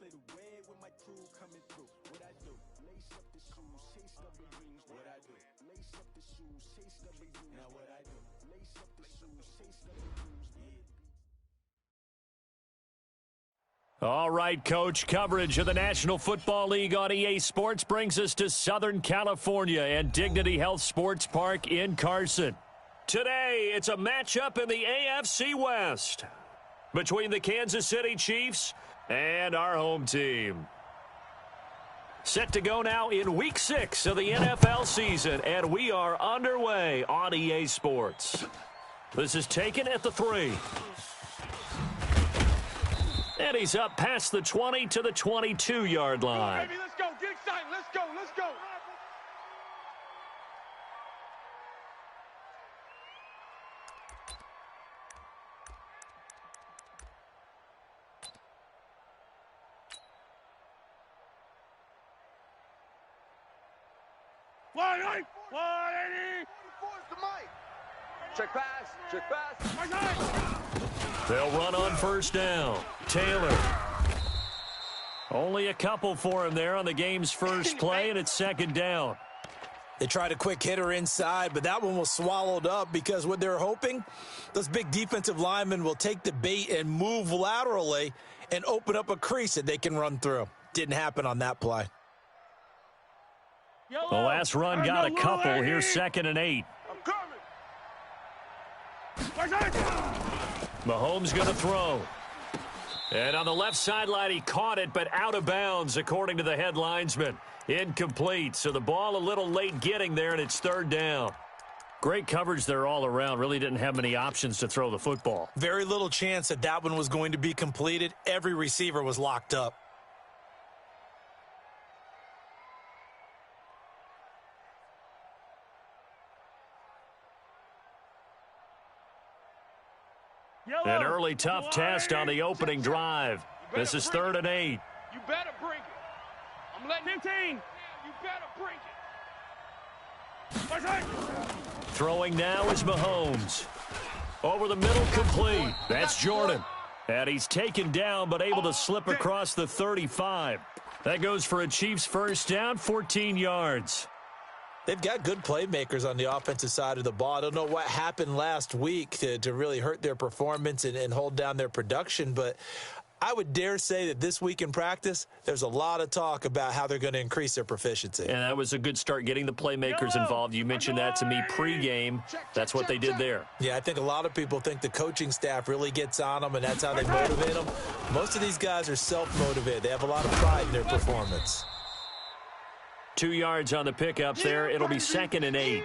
clear the way with my crew coming through. What I do? Lace up the shoes, chase double dreams. What I do? Lace up the shoes, chase double dreams. Now what I do? Lace up the shoes, chase double dreams. All right, Coach, coverage of the National Football League on EA Sports brings us to Southern California and Dignity Health Sports Park in Carson. Today, it's a matchup in the AFC West between the Kansas City Chiefs and our home team. Set to go now in Week 6 of the NFL season, and we are underway on EA Sports. This is taken at the 3. And he's up past the 20 to the 22-yard line. Baby, let's go. Get excited. Let's go. Let's go. Wide, 180. Check pass. Check pass. They'll run on first down. Taylor. Only a couple for him there on the game's first play, and it's second down. They tried a quick hitter inside, but that one was swallowed up because what they're hoping, those big defensive linemen will take the bait and move laterally and open up a crease that they can run through. Didn't happen on that play. The last run got a couple. Here's 2nd and 8. I'm coming. Mahomes going to throw. And on the left sideline, he caught it, but out of bounds, according to the head linesman. Incomplete, so the ball a little late getting there, and it's 3rd down. Great coverage there all around. Really didn't have many options to throw the football. Very little chance that that one was going to be completed. Every receiver was locked up. An early tough test on the opening drive. This is 3rd and 8. You better bring it. I'm letting 15. You better bring it. Throwing now is Mahomes. Over the middle, complete. That's Jordan. And he's taken down, but able to slip across the 35. That goes for a Chiefs first down, 14 yards. They've got good playmakers on the offensive side of the ball. I don't know what happened last week to really hurt their performance and hold down their production, but I would dare say that this week in practice, there's a lot of talk about how they're going to increase their proficiency. And that was a good start getting the playmakers involved. You mentioned that to me pregame. That's what they did there. Yeah, I think a lot of people think the coaching staff really gets on them, and that's how they motivate them. Most of these guys are self-motivated. They have a lot of pride in their performance. 2 yards on the pickup there. It'll be 2nd and 8.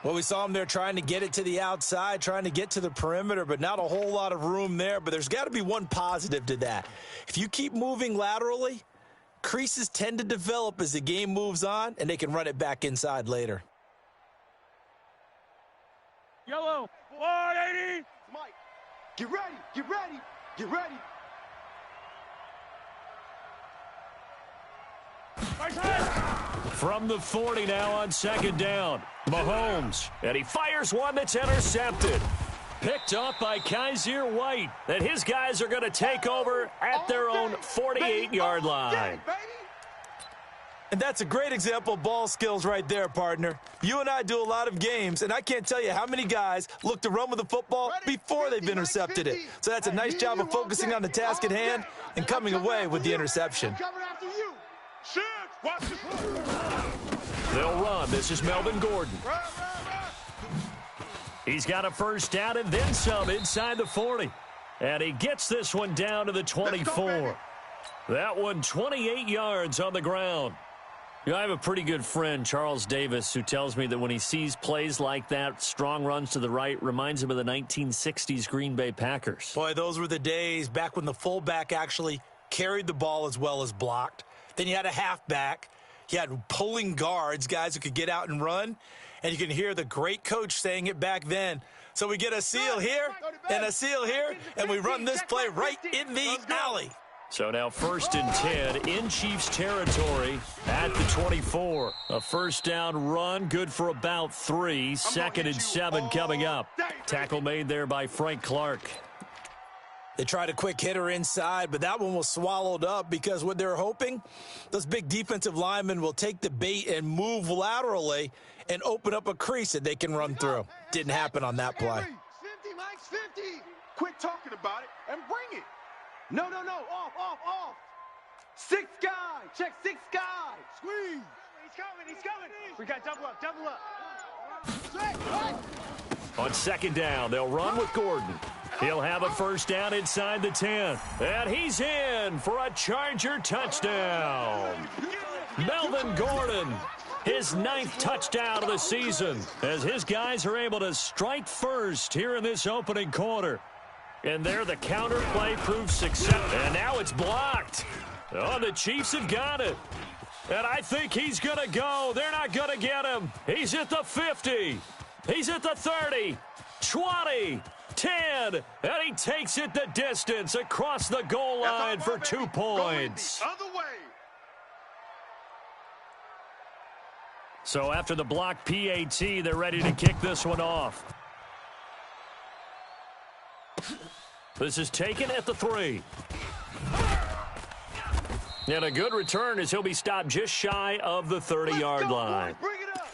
Well, we saw him there trying to get it to the outside, trying to get to the perimeter, but not a whole lot of room there. But there's got to be one positive to that. If you keep moving laterally, creases tend to develop as the game moves on, and they can run it back inside later. Yellow, 180. Mike, get ready. Get ready. Get ready. From the 40 now on 2nd down. Mahomes, and he fires one that's intercepted. Picked off by Kaiser White, and his guys are going to take over at their own 48-yard line. And that's a great example of ball skills right there, partner. You and I do a lot of games, and I can't tell you how many guys look to run with the football before they've intercepted it. So that's a nice job of focusing on the task at hand and coming away with the interception. They'll run. This is Melvin Gordon. He's got a first down and then some inside the 40. And he gets this one down to the 24. That one 28 yards on the ground. You know, I have a pretty good friend, Charles Davis, who tells me that when he sees plays like that, strong runs to the right, reminds him of the 1960s Green Bay Packers. Boy, those were the days back when the fullback actually carried the ball as well as blocked. Then you had a halfback. You had pulling guards, guys who could get out and run. And you can hear the great coach saying it back then. So we get a seal here and a seal here, and we run this play right in the alley. So now 1st and 10 in Chiefs territory at the 24. A first down run, good for about 3. 2nd and 7 coming up. Tackle made there by Frank Clark. They tried a quick hitter inside, but that one was swallowed up because what they're hoping, those big defensive linemen will take the bait and move laterally and open up a crease that they can run through. Didn't happen on that play. 50, Mike's 50. Quit talking about it and bring it. No. Off. 6 guy. Check 6 guy. Squeeze. He's coming. We got double up. On second down, they'll run with Gordon. He'll have a first down inside the 10. And he's in for a Charger touchdown. Melvin Gordon, his 9th touchdown of the season, as his guys are able to strike first here in this opening quarter. And there the counter play proves successful. And now it's blocked. Oh, the Chiefs have got it. And I think he's going to go. They're not going to get him. He's at the 50. He's at the 30, 20, 10, and he takes it the distance across the goal line for 2 points. Other way. So after the block PAT, they're ready to kick this one off. This is taken at the 3. And a good return as he'll be stopped just shy of the 30-yard line. Bring it up.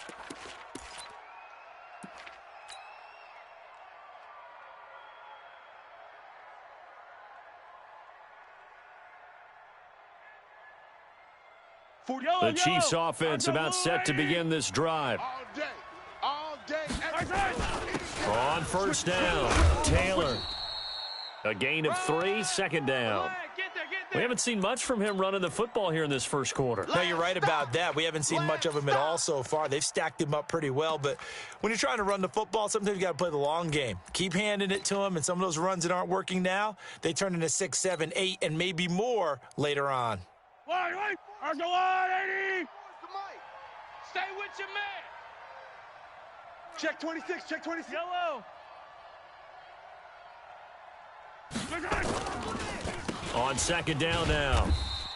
The Chiefs offense about set to begin this drive. All day. On first down, Taylor. A gain of 3, second down. We haven't seen much from him running the football here in this first quarter. No, you're right about that. We haven't seen much of him at all so far. They've stacked him up pretty well, but when you're trying to run the football, sometimes you got to play the long game. Keep handing it to him, and some of those runs that aren't working now, they turn into 6, 7, 8, and maybe more later on. Wait. There's the line, 80. Stay with your man. Check 26. Yellow. On second down now,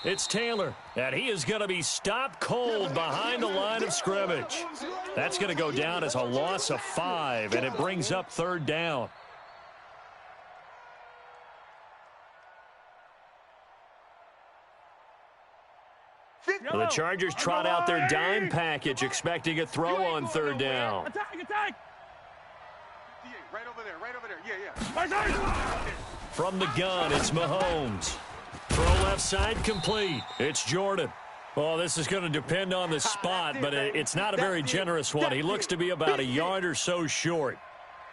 it's Taylor, and he is going to be stopped cold behind the line of scrimmage. That's going to go down as a loss of 5, and it brings up third down. The Chargers trot out their dime package, expecting a throw on third down. Attack. Right over there. Yeah. From the gun, it's Mahomes. Throw left side complete. It's Jordan. Oh, this is going to depend on the spot, but it's not a very generous one. He looks to be about a yard or so short.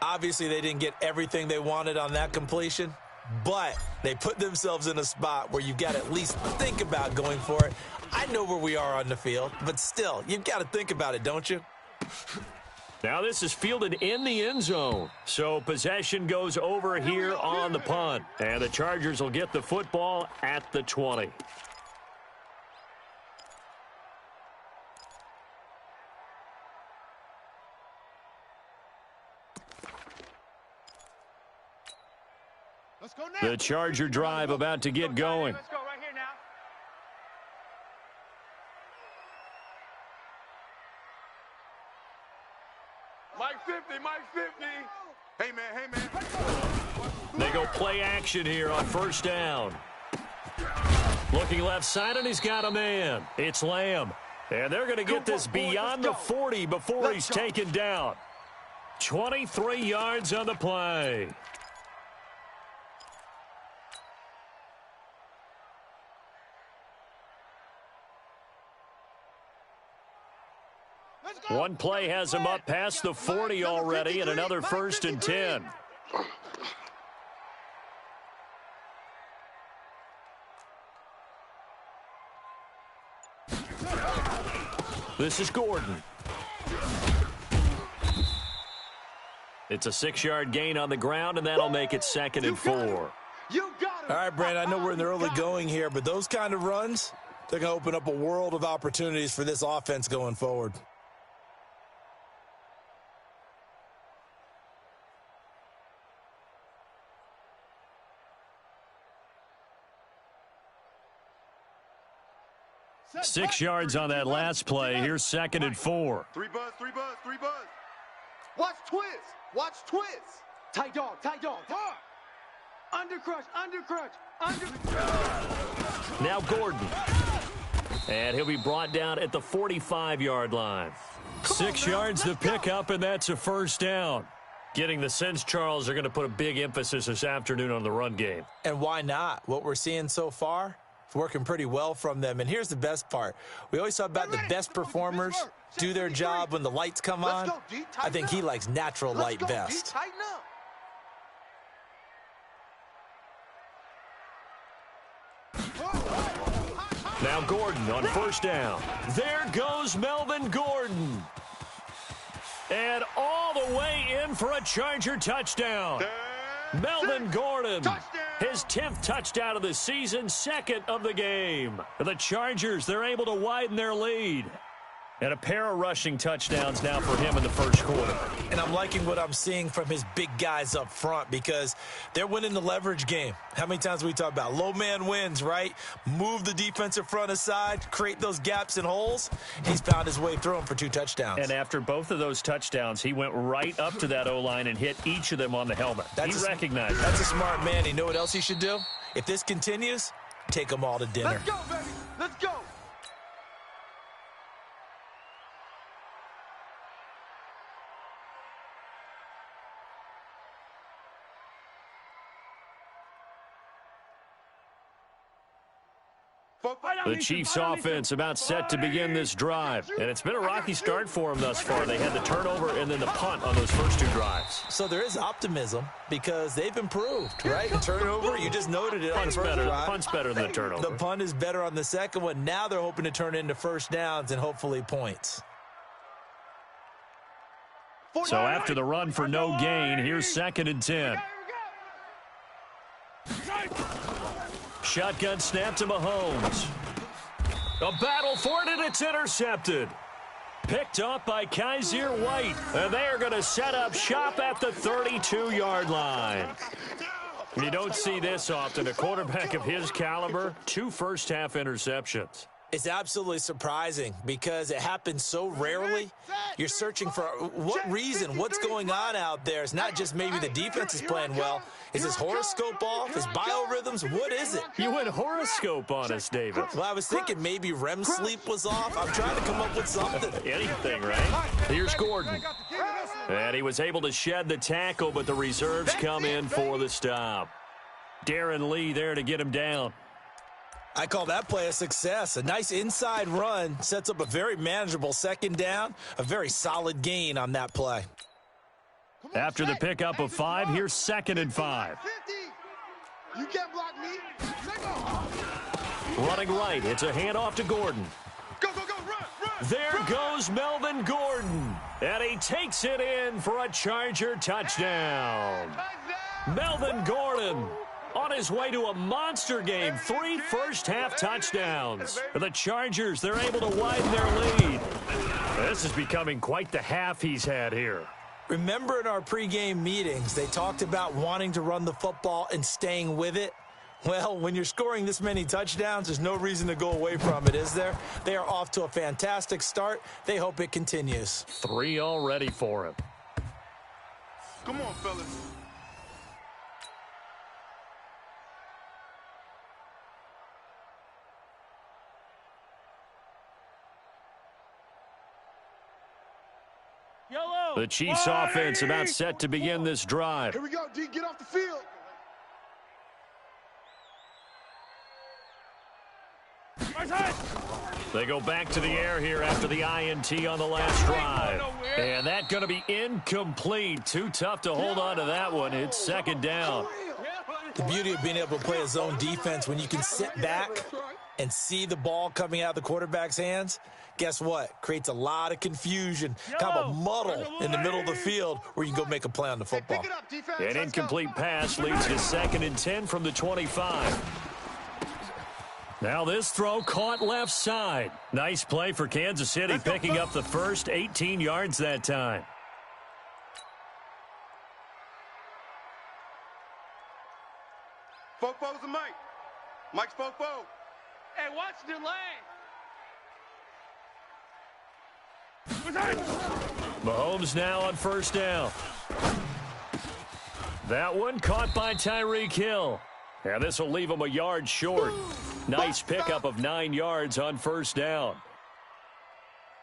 Obviously, they didn't get everything they wanted on that completion, but they put themselves in a spot where you've got to at least think about going for it. I know where we are on the field, but still, you've got to think about it, don't you? Now this is fielded in the end zone. So possession goes over here on the punt. And the Chargers will get the football at the 20. Let's go now. The Charger drive about to get going. Let's go right here now. Mike 50. Hey, man. They go play action here on first down. Looking left side, and he's got a man. It's Lamb. And they're going to get this beyond the 40 before he's taken down. 23 yards on the play. One play has him up past the 40 already, and another first and 10. This is Gordon. It's a 6-yard gain on the ground, and that'll make it 2nd and 4. All right, Brandon, I know we're in the early going here, but those kind of runs, they're going to open up a world of opportunities for this offense going forward. Six yards on that last play. Here's 2nd and 4. 3 buzz. Watch twist. Tight dog. Undercrush, undercrush, undercrush. Now Gordon. And he'll be brought down at the 45-yard line. 6 yards to pick up, and that's a first down. Getting the sense, Charles, are going to put a big emphasis this afternoon on the run game. And why not? What we're seeing so far, it's working pretty well from them. And here's the best part. We always talk about the best performers do their job when the lights come on. I think he likes natural light best. Now Gordon on first down. There goes Melvin Gordon. And all the way in for a Charger touchdown. Melvin Gordon, his 10th touchdown of the season, 2nd of the game. The Chargers, they're able to widen their lead. And a pair of rushing touchdowns now for him in the first quarter. And I'm liking what I'm seeing from his big guys up front because they're winning the leverage game. How many times we talk about low man wins, right? Move the defensive front aside, create those gaps and holes. He's found his way through them for 2 touchdowns. And after both of those touchdowns, he went right up to that O-line and hit each of them on the helmet. He recognized it. That's a smart man. You know what else he should do? If this continues, take them all to dinner. Let's go, baby. Let's go. The Chiefs offense about set to begin this drive. And it's been a rocky start for them thus far. They had the turnover and then the punt on those first 2 drives. So there is optimism because they've improved, right? The turnover, you just noted it on the first drive. Punt's better than the turnover. The punt is better on the second one. Now they're hoping to turn it into first downs and hopefully points. So after the run for no gain, here's 2nd and 10. Shotgun snap to Mahomes. A battle for it, and it's intercepted. Picked up by Kaiser White. And they are going to set up shop at the 32-yard line. You don't see this often. A quarterback of his caliber, 2 first-half interceptions. It's absolutely surprising because it happens so rarely. You're searching for what reason, what's going on out there. It's not just maybe the defense is playing well. Is his horoscope off? His biorhythms? What is it? You went horoscope on us, David. Well, I was thinking maybe REM sleep was off. I'm trying to come up with something. Anything, right? Here's Gordon. And he was able to shed the tackle, but the reserves come in for the stop. Darren Lee there to get him down. I call that play a success. A nice inside run sets up a very manageable 2nd down. A very solid gain on that play. After the pickup of 5, here's 2nd and 5. You can't block me. Running right, it's a handoff to Gordon. Go, go, go, run. There goes Melvin Gordon. And he takes it in for a Charger touchdown. Melvin Gordon on his way to a monster game. 3 first-half touchdowns. The Chargers, they're able to widen their lead. This is becoming quite the half he's had here. Remember in our pregame meetings, they talked about wanting to run the football and staying with it? Well, when you're scoring this many touchdowns, there's no reason to go away from it, is there? They are off to a fantastic start. They hope it continues. 3 already for him. Come on, fellas. The Chiefs offense about set to begin this drive. Here we go, D. Get off the field. They go back to the air here after the INT on the last drive. And that's going to be incomplete. Too tough to hold on to that one. It's 2nd down. The beauty of being able to play a zone defense when you can sit back and see the ball coming out of the quarterback's hands, guess what? Creates a lot of confusion, kind of a muddle in the middle of the field where you can go make a play on the football. An incomplete pass leads to 2nd and 10 from the 25. Now this throw caught left side. Nice play for Kansas City, picking up the first 18 yards that time. Fofo's a Mike. Mike's Fofo. Hey, watch the lane. Mahomes now on first down. That one caught by Tyreek Hill. And this will leave him a yard short. Nice pickup of 9 yards on first down.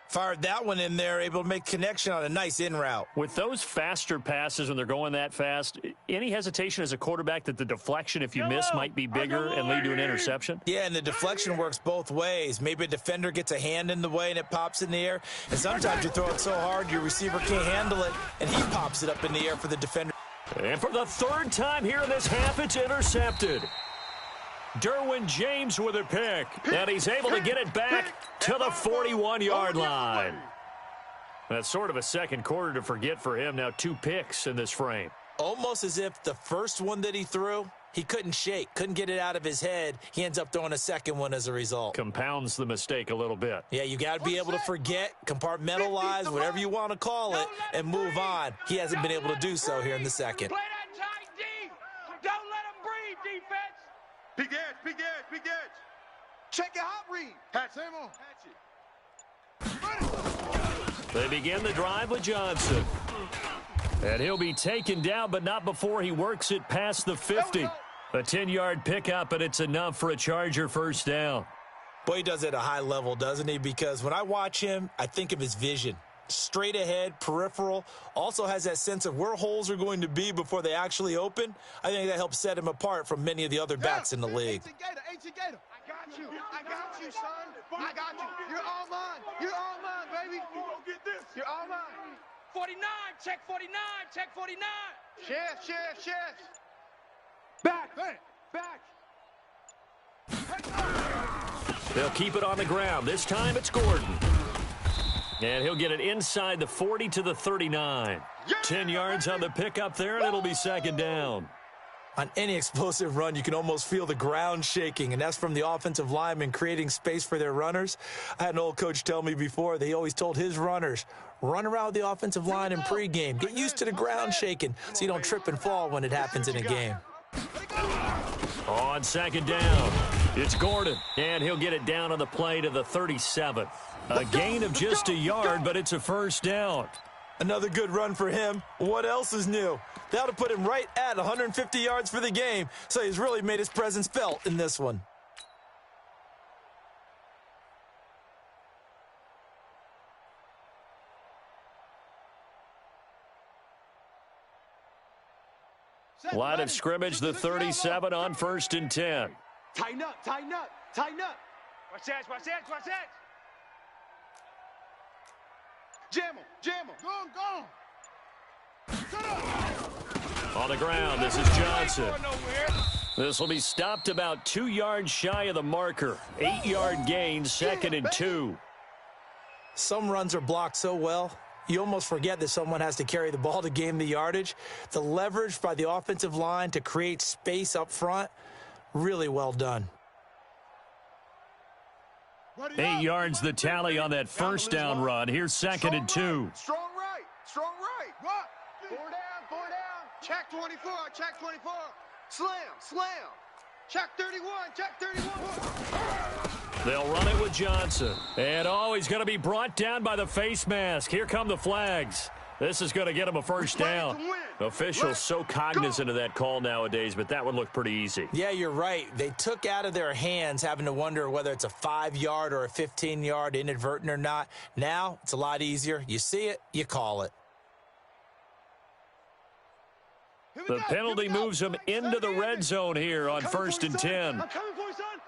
Fired that one in there, able to make connection on a nice in route. With those faster passes when they're going that fast, any hesitation as a quarterback that the deflection, if you miss, might be bigger and lead to an interception? Yeah, and the deflection works both ways. Maybe a defender gets a hand in the way and it pops in the air. And sometimes you throw it so hard your receiver can't handle it, and he pops it up in the air for the defender. And for the third time here in this half, it's intercepted. Derwin James with a pick, and he's able to get it back to the 41-yard line. That's sort of a second quarter to forget for him. Now 2 picks in this frame. Almost as if the first one that he threw, he couldn't shake, couldn't get it out of his head. He ends up throwing a second one as a result. Compounds the mistake a little bit. Yeah, you got to be able to forget, compartmentalize, whatever you want to call it, and move on. He hasn't been able to do so here in the second. Play that tight D. Don't let him breathe, defense. Big edge, big edge, big edge. Check your hot read. Hatch it. They begin the drive with Johnson. And he'll be taken down, but not before he works it past the 50. A 10-yard pickup, and it's enough for a Charger first down. Boy, he does it at a high level, doesn't he? Because when I watch him, I think of his vision. Straight ahead, peripheral, also has that sense of where holes are going to be before they actually open. I think that helps set him apart from many of the other backs in the league. I got you, son. I got you. You're all mine. You're all mine, baby. Get this. You're all mine. 49, check 49, check 49. Chef. Back. They'll keep it on the ground. This time it's Gordon. And he'll get it inside the 40 to the 39. 10 yards on the pickup there, and it'll be second down. On any explosive run, you can almost feel the ground shaking, and that's from the offensive linemen creating space for their runners. I had an old coach tell me before, they always told his runners, run around the offensive line in pregame. Get used to the ground shaking so you don't trip and fall when it happens in a game. On second down, it's Gordon, and he'll get it down on the play to the 37. A gain of just a yard, but it's a first down. Another good run for him. What else is new? That'll put him right at 150 yards for the game, so he's really made his presence felt in this one. Line of scrimmage, the 37 on 1st and 10. Tighten up. Watch that. Jam him. Go. On the ground, this is Johnson. This will be stopped about 2 yards shy of the marker. 8-yard gain, 2nd and 2. Some runs are blocked so well, you almost forget that someone has to carry the ball to gain the yardage. The leverage by the offensive line to create space up front, really well done. 8 yards the tally on that first down run. Here's 2nd and 2. Strong right. Four down. Check 24. Slam. Check 31. They'll run it with Johnson. And he's going to be brought down by the face mask. Here come the flags. This is going to get him a first down. Officials so cognizant of that call nowadays, but that would look pretty easy. Yeah, you're right. They took out of their hands having to wonder whether it's a 5-yard or a 15-yard inadvertent or not. Now, it's a lot easier. You see it, you call it. The penalty moves him into the red zone here on 1st and 10. I'm coming for you, son.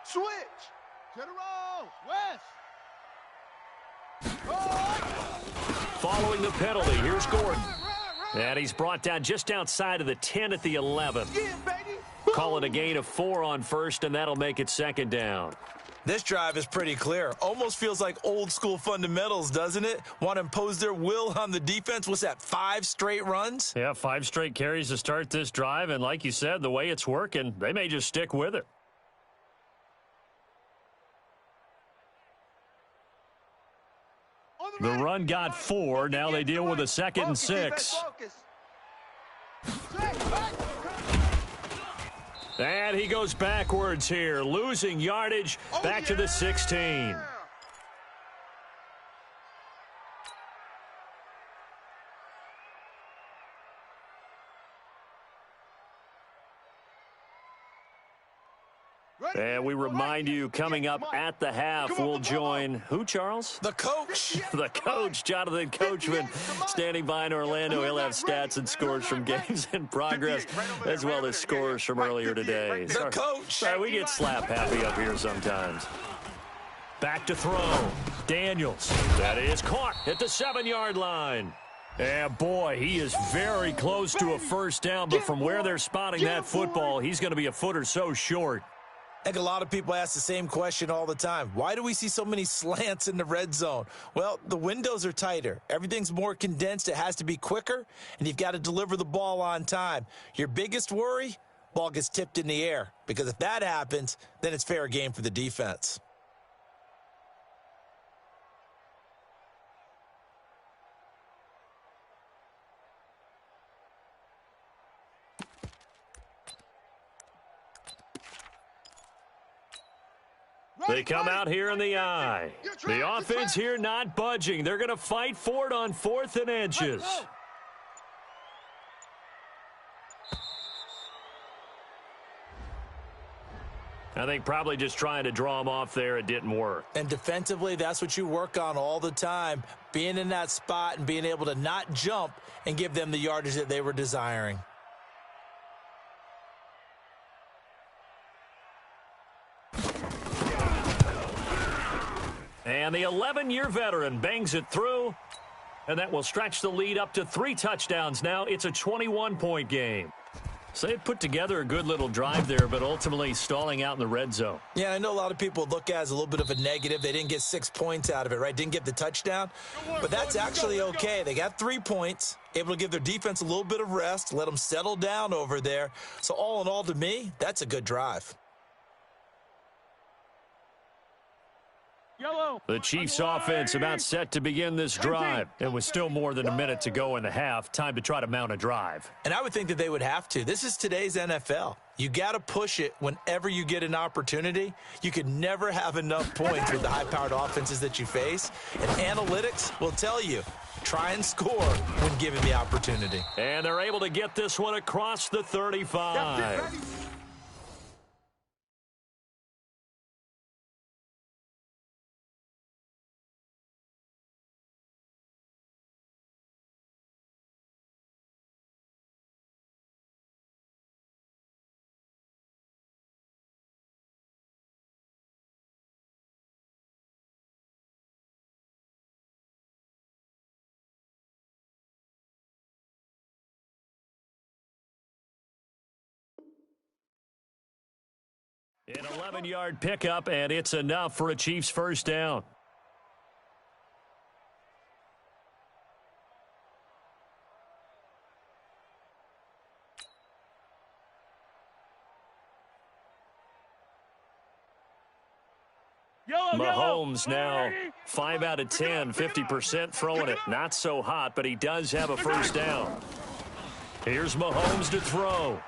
Switch. General. West. Following the penalty, here's Gordon. And he's brought down just outside of the 10 at the 11. Call it a gain of 4 on 1st, and that'll make it 2nd down. This drive is pretty clear. Almost feels like old-school fundamentals, doesn't it? Want to impose their will on the defense. What's that, 5 straight runs? Yeah, 5 straight carries to start this drive, and like you said, the way it's working, they may just stick with it. The run got 4. Now they deal with a 2nd and 6. And he goes backwards here, losing yardage back to the 16. And we remind you, coming up at the half, we'll join who, Charles? The coach. The coach, Jonathan Coachman, standing by in Orlando. He'll have stats and scores from games in progress, as well as scores from earlier today. The coach. Sorry, we get slap happy up here sometimes. Back to throw. Daniels. That is caught at the 7-yard line. And boy, he is very close to a first down, but from where they're spotting that football, he's going to be a foot or so short. I think a lot of people ask the same question all the time. Why do we see so many slants in the red zone? Well, the windows are tighter. Everything's more condensed. It has to be quicker, and you've got to deliver the ball on time. Your biggest worry, ball gets tipped in the air, because if that happens, then it's fair game for the defense. They come out here in the eye. The offense here not budging. They're going to fight for it on 4th and inches. I think probably just trying to draw him off there, it didn't work. And defensively, that's what you work on all the time, being in that spot and being able to not jump and give them the yardage that they were desiring. And the 11-year veteran bangs it through, and that will stretch the lead up to 3 touchdowns now. It's a 21-point game. So they put together a good little drive there, but ultimately stalling out in the red zone. Yeah, I know a lot of people look at it as a little bit of a negative. They didn't get 6 points out of it, right? Didn't get the touchdown. But that's actually okay. They got 3 points, able to give their defense a little bit of rest, let them settle down over there. So all in all, to me, that's a good drive. The Chiefs offense about set to begin this drive. And with still more than a minute to go in the half, time to try to mount a drive. And I would think that they would have to. This is today's NFL. You got to push it whenever you get an opportunity. You can never have enough points with the high-powered offenses that you face. And analytics will tell you, try and score when given the opportunity. And they're able to get this one across the 35. An 11-yard pickup, and it's enough for a Chiefs first down. Mahomes now 5 out of 10, 50% throwing it. Not so hot, but he does have a first down. Here's Mahomes to throw.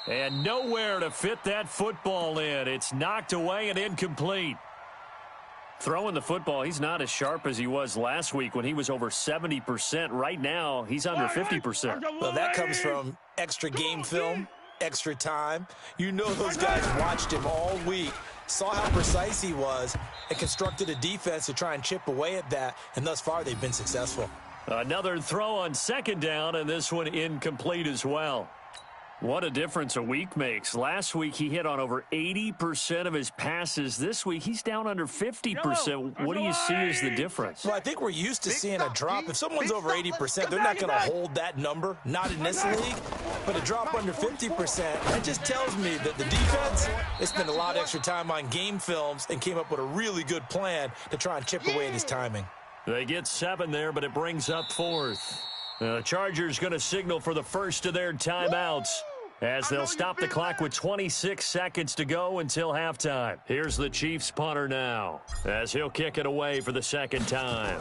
And nowhere to fit that football in. It's knocked away and incomplete. Throwing the football, he's not as sharp as he was last week when he was over 70%. Right now, he's under 50%. Well, that comes from extra game film, extra time. You know those guys watched him all week, saw how precise he was, and constructed a defense to try and chip away at that. And thus far, they've been successful. Another throw on 2nd down, and this one incomplete as well. What a difference a week makes. Last week, he hit on over 80% of his passes. This week, he's down under 50%. What do you see as the difference? Well, I think we're used to seeing a drop. If someone's over 80%, they're not going to hold that number, not in this league. But a drop under 50%, that just tells me that the defense has spent a lot of extra time on game films and came up with a really good plan to try and chip away at his timing. They get 7 there, but it brings up 4th. The Chargers going to signal for the first of their timeouts as they'll stop the clock with 26 seconds to go until halftime. Here's the Chiefs punter now as he'll kick it away for the 2nd time.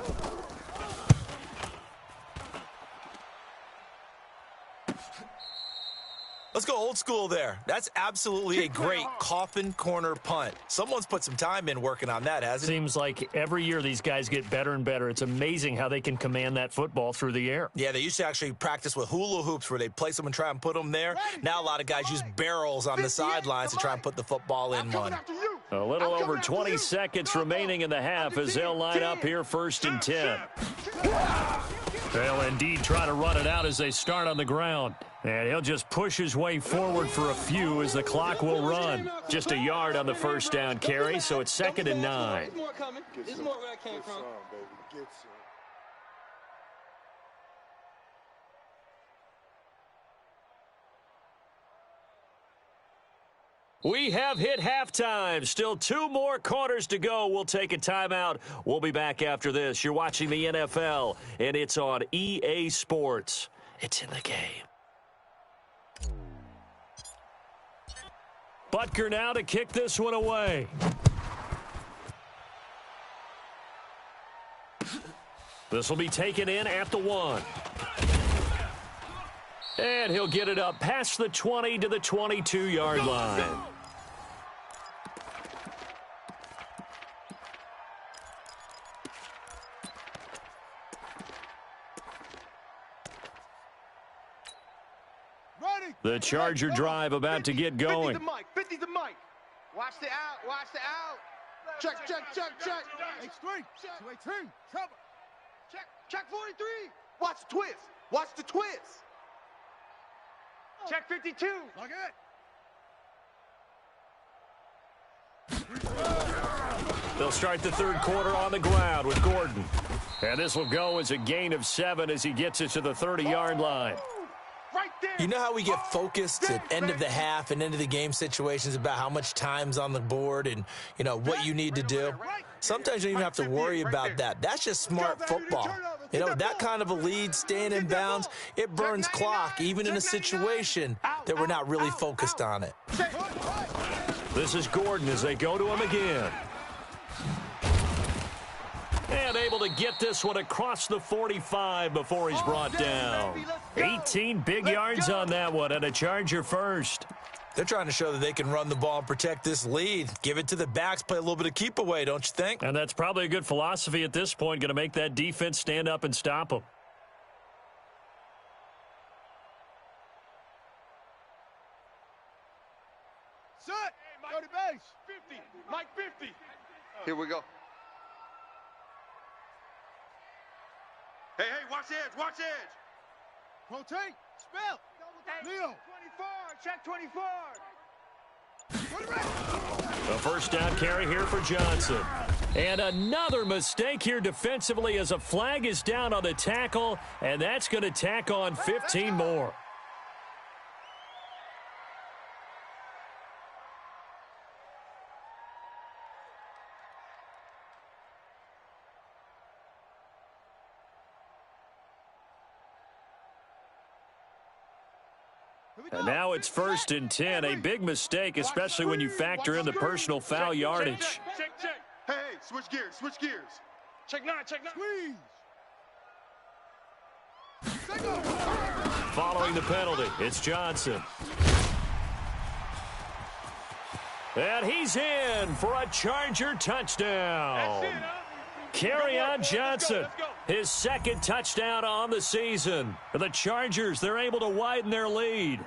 Let's go old school there. That's absolutely a great coffin corner punt. Someone's put some time in working on that, hasn't it? Seems like every year these guys get better and better. It's amazing how they can command that football through the air. Yeah, they used to actually practice with hula hoops where they'd place them and try and put them there. Now a lot of guys use barrels on the sidelines to try and put the football in one. A little over 20 seconds remaining in the half as they'll line up here 1st and 10. They'll indeed try to run it out as they start on the ground. And he'll just push his way forward for a few as the clock will run. Just a yard on the first down carry, so it's 2nd and 9. There's more coming. There's more where I came from. We have hit halftime. Still 2 more quarters to go. We'll take a timeout. We'll be back after this. You're watching the NFL, and it's on EA Sports. It's in the game. Butker now to kick this one away. This will be taken in at the 1. And he'll get it up past the 20 to the 22-yard line. The Charger drive about to get going. 50's the mic. Watch the out. Watch the out. Check. H3. 218. Trouble. Check 43. Watch the twist. Watch the twist. Check 52. Look it. They'll start the 3rd quarter on the ground with Gordon. And this will go as a gain of 7 as he gets it to the 30-yard line. Right there. You know how we get focused at end of the half and end of the game situations about how much time's on the board and, you know, what you need to do? Sometimes you don't even have to worry about that. That's just smart football. You know, that kind of a lead, staying in bounds, it burns clock, even in a situation that we're not really focused on it. This is Gordon as they go to him again. And able to get this one across the 45 before he's brought down. 18 big yards on that one, and a Charger first. They're trying to show that they can run the ball and protect this lead. Give it to the backs, play a little bit of keep away, don't you think? And that's probably a good philosophy at this point, going to make that defense stand up and stop them. Set. Go to base. 50. Mike 50. Here we go. Hey, watch the edge, watch the edge. Rotate, spell. Leo. 24, check 24. A first down carry here for Johnson. And another mistake here defensively as a flag is down on the tackle, and that's going to tack on 15 more. And now it's 1st and 10. A big mistake, especially when you factor in the personal foul yardage. Check. Hey, switch gears. Check 9. Squeeze. Following the penalty, it's Johnson. And he's in for a Charger touchdown. Kerryon Johnson, his 2nd touchdown on the season. The Chargers, they're able to widen their lead.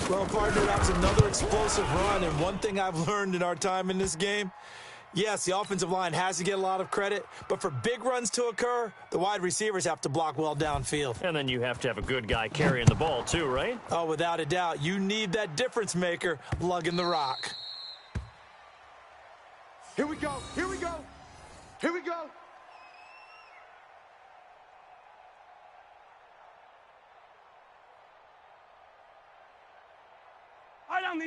Well, partner, that's another explosive run, and one thing I've learned in our time in this game, yes, the offensive line has to get a lot of credit, but for big runs to occur, the wide receivers have to block well downfield. And then you have to have a good guy carrying the ball too, right? Oh, without a doubt. You need that difference maker lugging the rock. Here we go.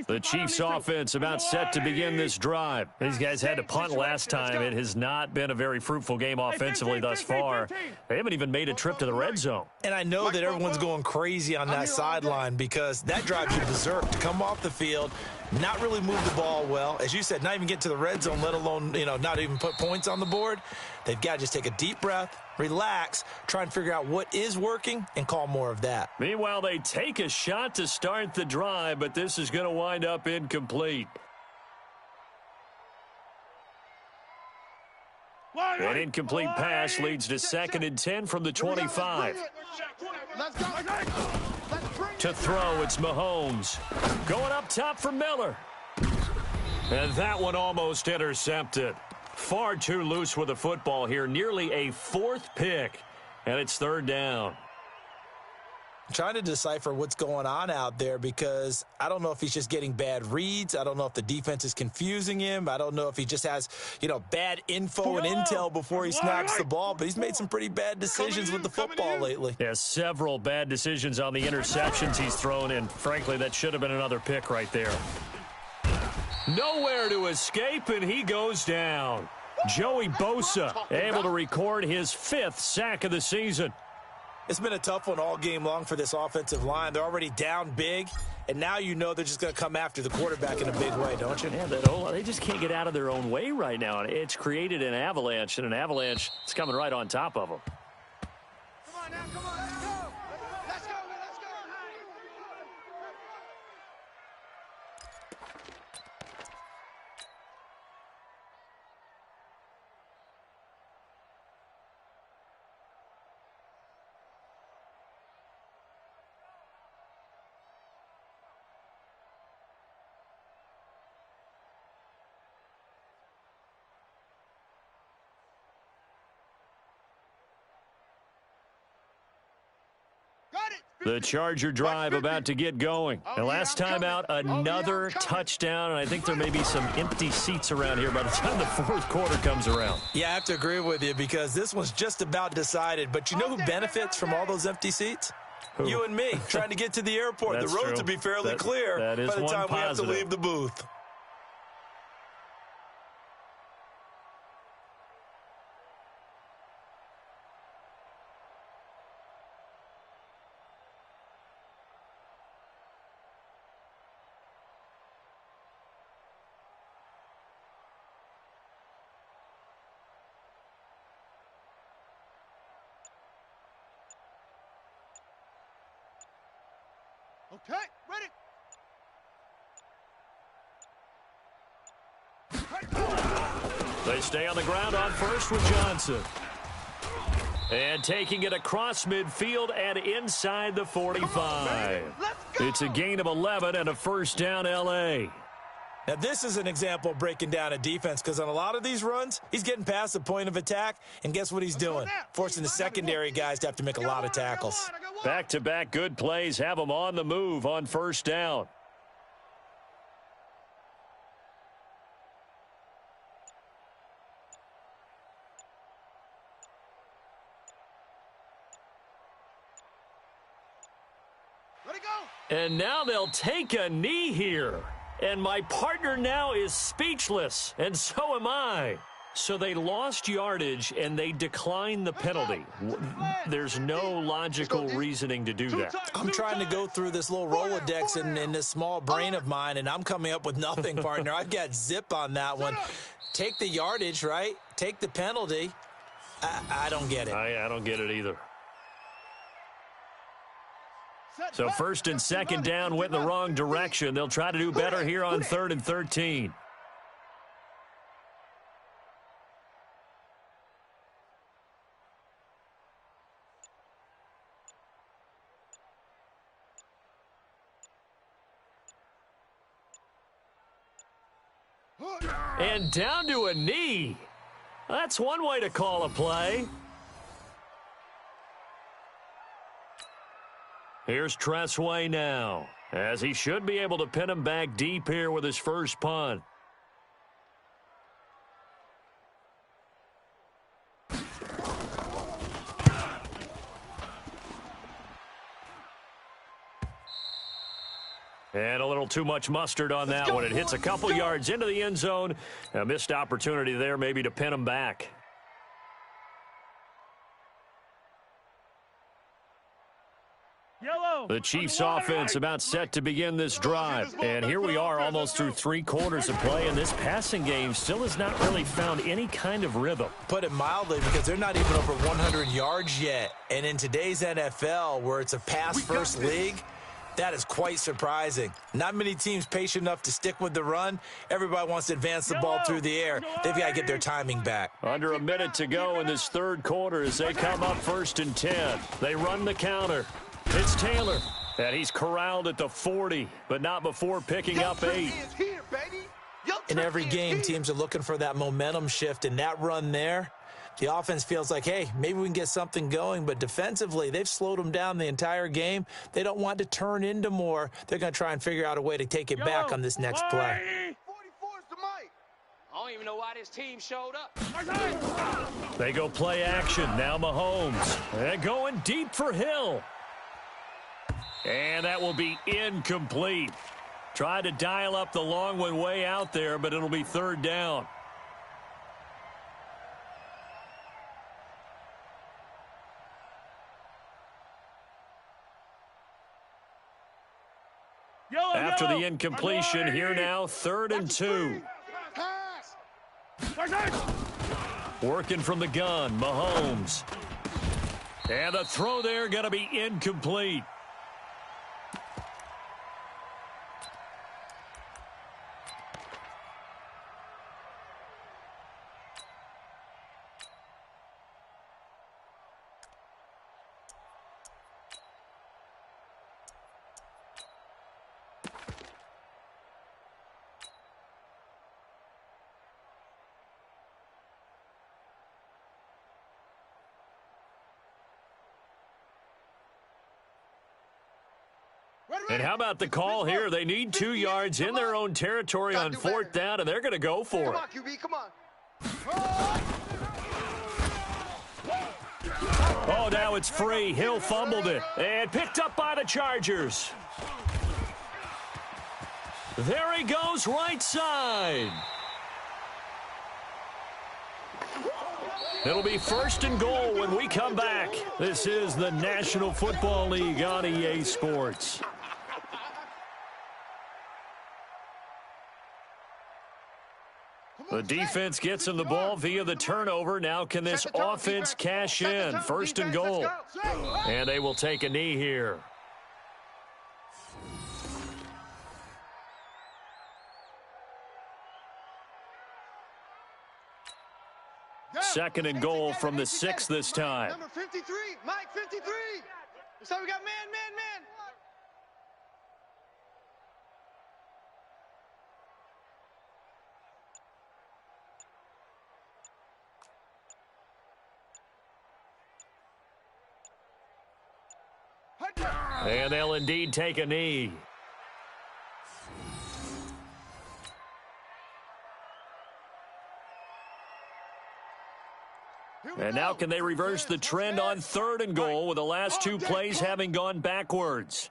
The Chiefs offense about set to begin this drive. These guys had to punt last time. It has not been a very fruitful game offensively thus far. They haven't even made a trip to the red zone. And I know that everyone's going crazy on that sideline because that drives you berserk to come off the field, not really move the ball well. As you said, not even get to the red zone, let alone, not even put points on the board. They've got to just take a deep breath, relax, try and figure out what is working, and call more of that. Meanwhile, they take a shot to start the drive, but this is going to wind up incomplete. An incomplete pass leads to 2nd and 10 from the 25. To throw, it's Mahomes. Going up top for Miller. And that one almost intercepted. Far too loose with the football here. Nearly a 4th pick. And it's 3rd down. Trying to decipher what's going on out there because I don't know if he's just getting bad reads. I don't know if the defense is confusing him. I don't know if he just has, bad info and intel before he snaps the ball. But he's made some pretty bad decisions with the football lately. Yeah, several bad decisions on the interceptions he's thrown in. Frankly, that should have been another pick right there. Nowhere to escape, and he goes down. Joey Bosa able to record his 5th sack of the season. It's been a tough one all game long for this offensive line. They're already down big, and now they're just going to come after the quarterback in a big way, don't you? Yeah, they just can't get out of their own way right now. It's created an avalanche, and an avalanche is coming right on top of them. Come on now, come on, let's go. Let's go, let's go. The Charger drive about to get going. And last time out, another touchdown, and I think there may be some empty seats around here by the time the 4th quarter comes around. Yeah, I have to agree with you because this one's just about decided. But you know who benefits from all those empty seats? Who? You and me, trying to get to the airport. The roads will be fairly clear by the time we have to leave the booth. Okay, ready. They stay on the ground on first with Johnson. And taking it across midfield and inside the 45. It's a gain of 11 and a 1st down, L.A. Now, this is an example of breaking down a defense because on a lot of these runs, he's getting past the point of attack, and guess what he's doing? Forcing the secondary guys to have to make a lot of tackles. Back-to-back good plays have them on the move on 1st down. Let it go. And now they'll take a knee here. And my partner now is speechless, and so am I. So they lost yardage, and they declined the penalty. There's no logical reasoning to do that. I'm trying to go through this little Rolodex in this small brain of mine, and I'm coming up with nothing, partner. I've got zip on that one. Take the yardage, right? Take the penalty. I don't get it. I don't get it either. So 1st and 2nd down went in the wrong direction. They'll try to do better here on 3rd and 13. And down to a knee. That's one way to call a play. Here's Tressway now, as he should be able to pin him back deep here with his first punt. And a little too much mustard on that one. It hits a couple yards into the end zone. A missed opportunity there maybe to pin him back. The Chiefs offense about set to begin this drive. And here we are almost through 3 quarters of play, and this passing game still has not really found any kind of rhythm. Put it mildly, because they're not even over 100 yards yet. And in today's NFL, where it's a pass-first league, that is quite surprising. Not many teams patient enough to stick with the run. Everybody wants to advance the ball through the air. They've got to get their timing back. Under a minute to go in this third quarter as they come up 1st and 10. They run the counter. It's Taylor, and he's corralled at the 40, but not before picking up 8. In every game, teams are looking for that momentum shift, and that run there, the offense feels like, hey, maybe we can get something going, but defensively, they've slowed them down the entire game. They don't want to turn into more. They're going to try and figure out a way to take it back on this next play. 44's the mic. I don't even know why this team showed up. They go play action. Now Mahomes. They're going deep for Hill. And that will be incomplete. Tried to dial up the long one way out there, but it'll be 3rd down. After the incompletion, here now, 3rd and 2. Working from the gun, Mahomes. And the throw there going to be incomplete. And how about the call here? They need 2 yards in their own territory on 4th down, and they're going to go for it. Come on, QB, come on. Oh, now it's free. Hill fumbled it and picked up by the Chargers. There he goes, right side. It'll be 1st and goal when we come back. This is the National Football League on EA Sports. The defense gets him the ball via the turnover. Now can this offense cash in? 1st and goal. And they will take a knee here. Second and goal from the 6 this time. Number 53, Mike 53. So we got man. And they'll indeed take a knee. And now can they reverse the trend on 3rd and goal with the last 2 plays having gone backwards?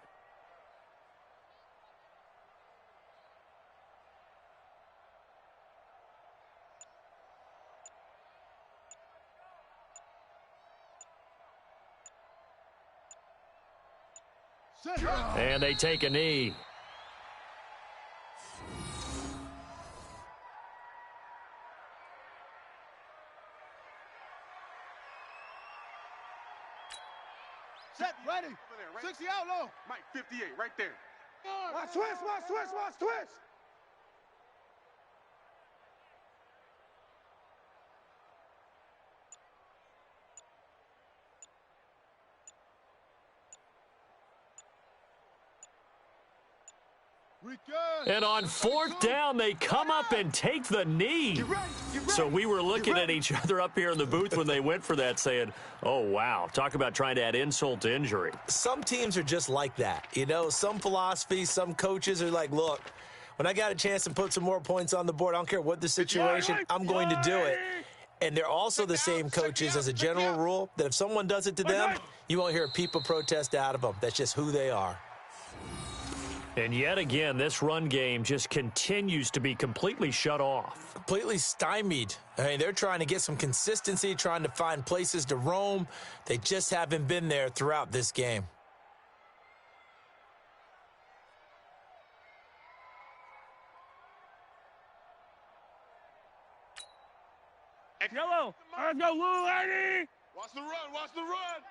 And they take a knee. Set, ready. 60 out low. Mike 58, right there. Watch twist. And on 4th down, they come up and take the knee. So we were looking at each other up here in the booth when they went for that saying, oh, wow, talk about trying to add insult to injury. Some teams are just like that. You know, some philosophies, some coaches are like, look, when I got a chance to put some more points on the board, I don't care what the situation, I'm going to do it. And they're also the same coaches as a general rule that if someone does it to them, you won't hear a people protest out of them. That's just who they are. And yet again, this run game just continues to be completely shut off. Completely stymied. I mean, they're trying to get some consistency, trying to find places to roam. They just haven't been there throughout this game. Let's go, Lou, lady. Watch the run. Watch the run.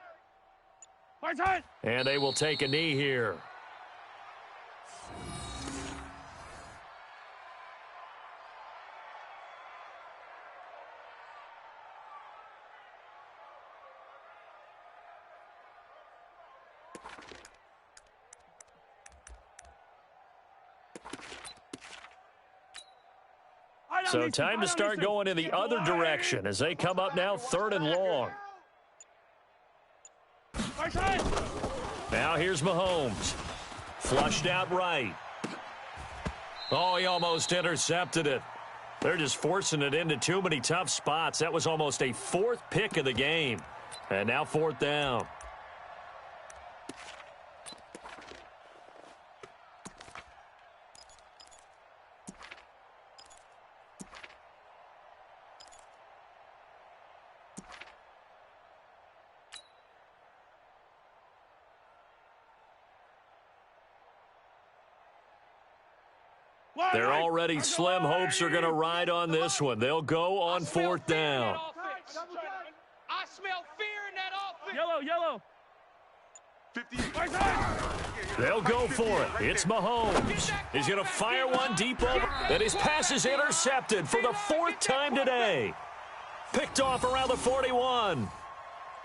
Fight tight. And they will take a knee here. So time to start going in the other direction as they come up now 3rd and long. Now here's Mahomes. Flushed out right. Oh, he almost intercepted it. They're just forcing it into too many tough spots. That was almost a 4th pick of the game. And now 4th down. They're already slim hopes are going to ride on this one. They'll go on 4th down. I smell fear in that offense. Yellow, yellow. 50. They'll go for it. It's Mahomes. He's going to fire one deep over. And his pass is intercepted for the 4th time today. Picked off around the 41.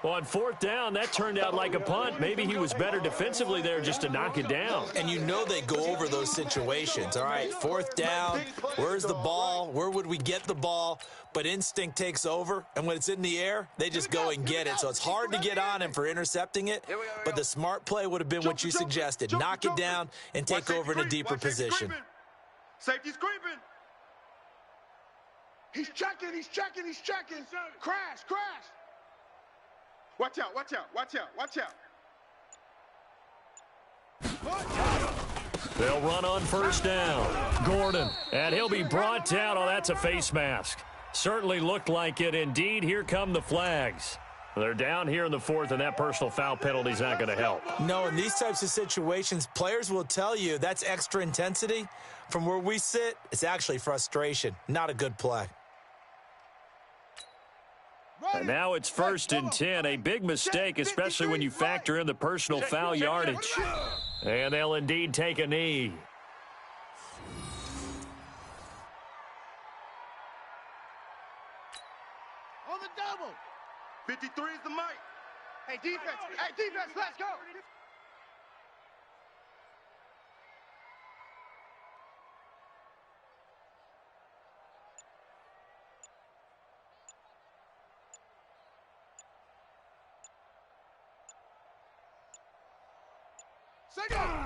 On 4th down, that turned out like a punt. Maybe he was better defensively there just to knock it down. And you know they go over those situations. All right, 4th down, where's the ball? Where would we get the ball? But instinct takes over, and when it's in the air, they just go and get it. So it's hard to get on him for intercepting it, but the smart play would have been what you suggested. Knock it down and take over in a deeper position. Safety's creeping. He's checking, he's checking, he's checking. Crash, crash. Watch out, watch out, watch out, watch out. They'll run on 1st down. Gordon, and he'll be brought down. Oh, that's a face mask. Certainly looked like it. Indeed, here come the flags. They're down here in the 4th, and that personal foul penalty is not going to help. No, in these types of situations, players will tell you that's extra intensity. From where we sit, it's actually frustration. Not a good play. And now it's 1st and 10. A big mistake, especially when you factor in the personal foul yardage. And they'll indeed take a knee. On the double. 53 is the mic. Hey, defense, let's go.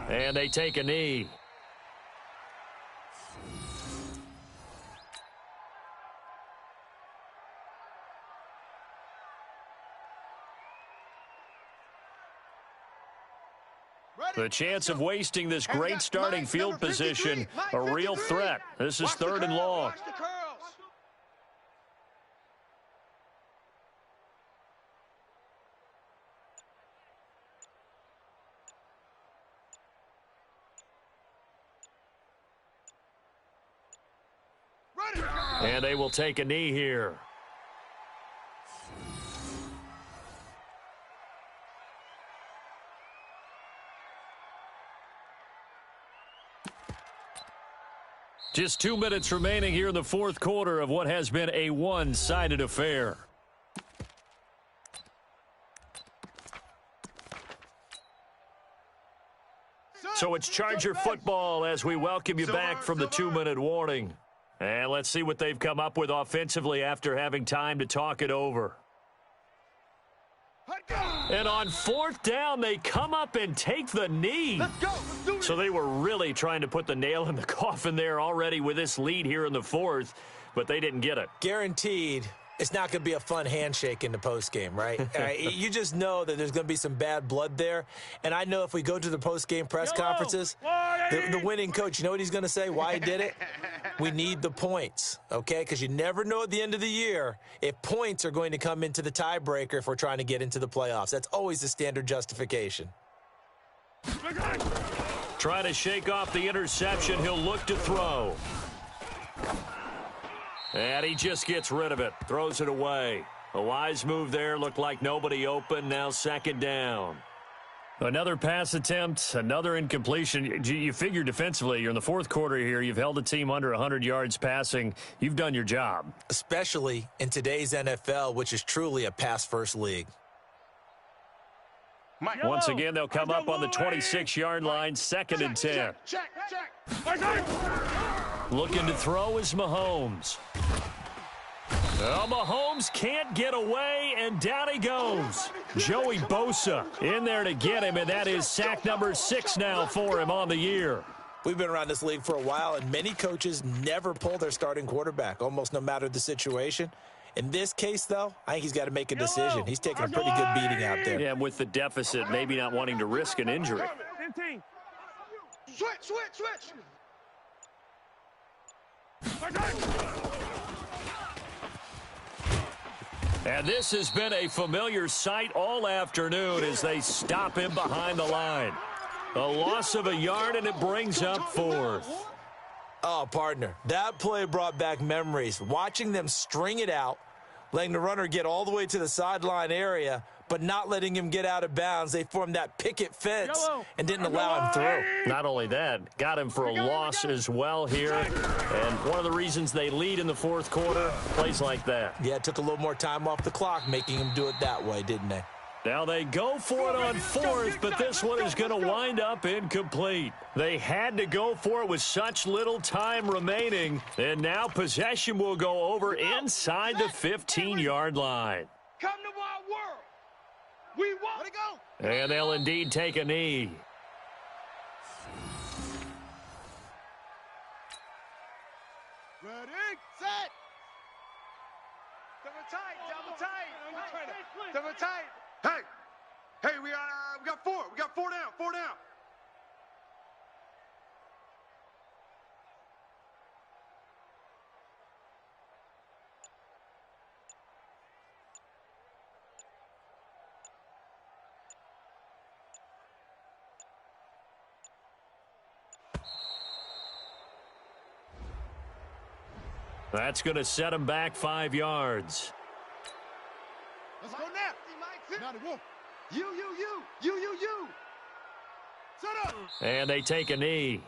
And they take a knee. The chance of wasting this great starting field position, a real threat. This is 3rd and long. And they will take a knee here. Just 2 minutes remaining here in the 4th quarter of what has been a one-sided affair. So it's Charger football as we welcome you back from the 2-minute warning. And let's see what they've come up with offensively after having time to talk it over. And on 4th down, they come up and take the knee. So they were really trying to put the nail in the coffin there already with this lead here in the 4th, but they didn't get it. Guaranteed. It's not going to be a fun handshake in the postgame, right? You just know that there's going to be some bad blood there. And I know if we go to the postgame press conferences, the winning coach, you know what he's going to say, why he did it? We need the points, okay? Because you never know at the end of the year if points are going to come into the tiebreaker if we're trying to get into the playoffs. That's always the standard justification. Trying to shake off the interception. He'll look to throw. And he just gets rid of it, throws it away. A wise move there. Looked like nobody open. Now second down. Another pass attempt, another incompletion. You figure defensively, you're in the fourth quarter here. You've held a team under 100 yards passing. You've done your job. Especially in today's NFL, which is truly a pass-first league. Once again, they'll come up on the 26-yard line, second and 10. Check. Looking to throw is Mahomes. Well, Mahomes can't get away, and down he goes. Joey Bosa in there to get him, and that is sack number 6 now for him on the year. We've been around this league for a while, and many coaches never pull their starting quarterback, almost no matter the situation. In this case, though, I think he's got to make a decision. He's taking a pretty good beating out there. Yeah, with the deficit, maybe not wanting to risk an injury. 15. Switch. And this has been a familiar sight all afternoon as they stop him behind the line. A loss of a yard, and it brings up 4th. Oh, partner, that play brought back memories. Watching them string it out, letting the runner get all the way to the sideline area, but not letting him get out of bounds. They formed that picket fence and didn't allow him through. Not only that, got him for a loss as well here. And one of the reasons they lead in the fourth quarter, plays like that. Yeah, it took a little more time off the clock, making him do it that way, didn't they? Now they go for it on 4th, but this one is going to wind up incomplete. They had to go for it with such little time remaining, and now possession will go over inside the 15-yard line. Come to my world. We want to go. And they'll indeed take a knee. Ready, set. Double tight. Hey, we got 4. We got 4 down. That's going to set him back 5 yards. Let's go now. Now the wolf. You. Set up. And they take a knee.